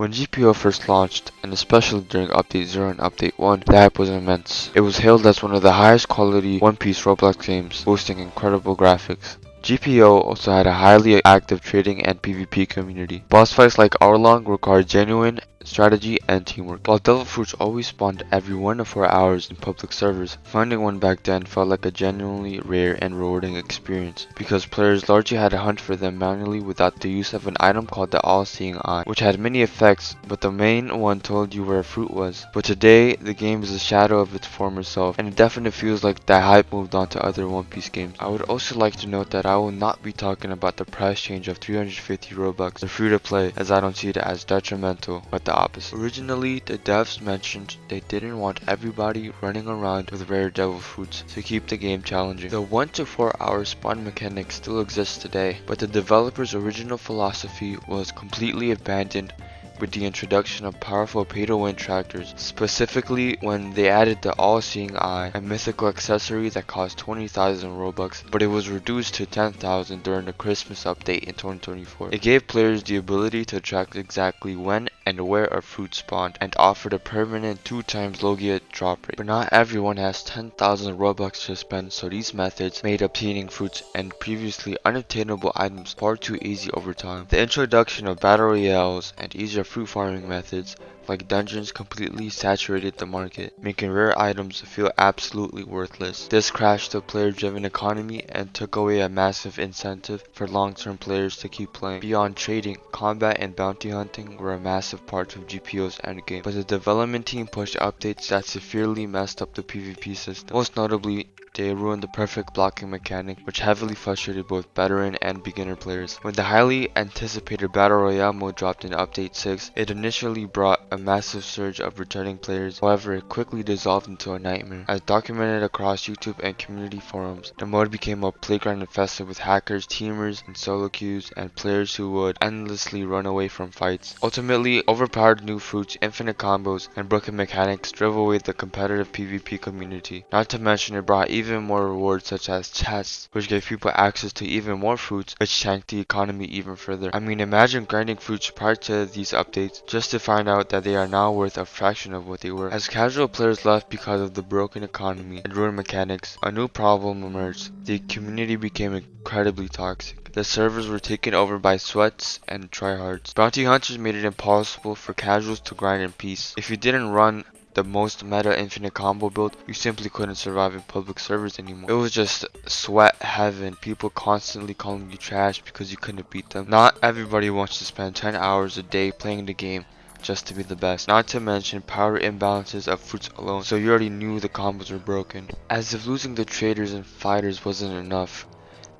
When GPO first launched, and especially during Update 0 and Update 1, the hype was immense. It was hailed as one of the highest quality One Piece Roblox games, boasting incredible graphics. GPO also had a highly active trading and PvP community. Boss fights like Hourlong required genuine strategy and teamwork. While Devil Fruits always spawned every 1 to 4 hours in public servers, finding one back then felt like a genuinely rare and rewarding experience, because players largely had to hunt for them manually without the use of an item called the All-Seeing Eye, which had many effects, but the main one told you where a fruit was. But today, the game is a shadow of its former self, and it definitely feels like that hype moved on to other One Piece games. I would also like to note that I will not be talking about the price change of 350 Robux to free to play, as I don't see it as detrimental, but the opposite. Originally, the devs mentioned they didn't want everybody running around with rare devil fruits to keep the game challenging. The 1 to 4 hour spawn mechanic still exists today, but the developers' original philosophy was completely abandoned with the introduction of powerful pay-to-win tractors, specifically when they added the All-Seeing Eye, a mythical accessory that cost 20,000 Robux, but it was reduced to 10,000 during the Christmas update in 2024. It gave players the ability to track exactly when and where a fruit spawned, and offered a permanent 2 times Logia drop rate. But not everyone has 10,000 Robux to spend, so these methods made obtaining fruits and previously unattainable items far too easy over time. The introduction of battle royales and easier fruit farming methods like dungeons completely saturated the market, making rare items feel absolutely worthless. This crashed the player-driven economy and took away a massive incentive for long-term players to keep playing. Beyond trading, combat and bounty hunting were a massive part of GPO's endgame, but the development team pushed updates that severely messed up the PvP system. Most notably, they ruined the perfect blocking mechanic, which heavily frustrated both veteran and beginner players. When the highly anticipated Battle Royale mode dropped in Update 6, it initially brought a massive surge of returning players. However, it quickly dissolved into a nightmare. As documented across YouTube and community forums, the mode became a playground infested with hackers, teamers, and solo queues, and players who would endlessly run away from fights. Ultimately, overpowered new fruits, infinite combos, and broken mechanics drove away the competitive PvP community. Not to mention, it brought even more rewards such as chests, which gave people access to even more fruits, which tanked the economy even further. I mean, imagine grinding fruits prior to these updates just to find out that they are now worth a fraction of what they were. As casual players left because of the broken economy and ruined mechanics, a new problem emerged. The community became incredibly toxic. The servers were taken over by sweats and tryhards. Bounty hunters made it impossible for casuals to grind in peace. If you didn't run the most meta infinite combo build, you simply couldn't survive in public servers anymore. It was just sweat heaven, people constantly calling you trash because you couldn't beat them. Not everybody wants to spend 10 hours a day playing the game just to be the best. Not to mention power imbalances of fruits alone, so you already knew the combos were broken. As if losing the traders and fighters wasn't enough,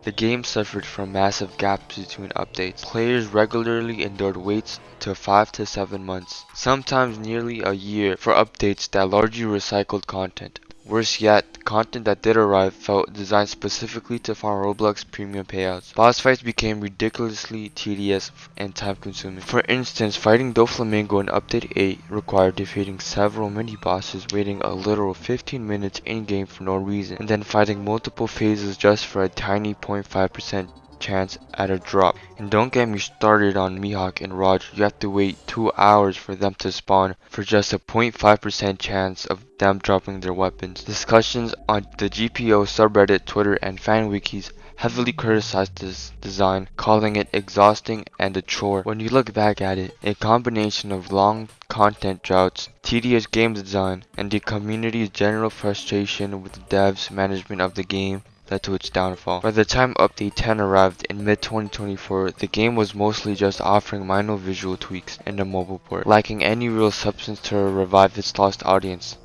the game suffered from massive gaps between updates. Players regularly endured waits to 5 to 7 months, sometimes nearly a year, for updates that largely recycled content. Worse yet, content that did arrive felt designed specifically to farm Roblox premium payouts. Boss fights became ridiculously tedious and time-consuming. For instance, fighting Doflamingo in Update 8 required defeating several mini-bosses, waiting a literal 15 minutes in-game for no reason, and then fighting multiple phases just for a tiny 0.5% chance at a drop. And don't get me started on Mihawk and Roger. You have to wait 2 hours for them to spawn for just a 0.5% chance of them dropping their weapons. Discussions on the GPO subreddit, Twitter, and fan wikis heavily criticized this design, calling it exhausting and a chore. When you look back at it, a combination of long content droughts, tedious game design, and the community's general frustration with the devs' management of the game led to its downfall. By the time Update 10 arrived in mid-2024, the game was mostly just offering minor visual tweaks and a mobile port, lacking any real substance to revive its lost audience.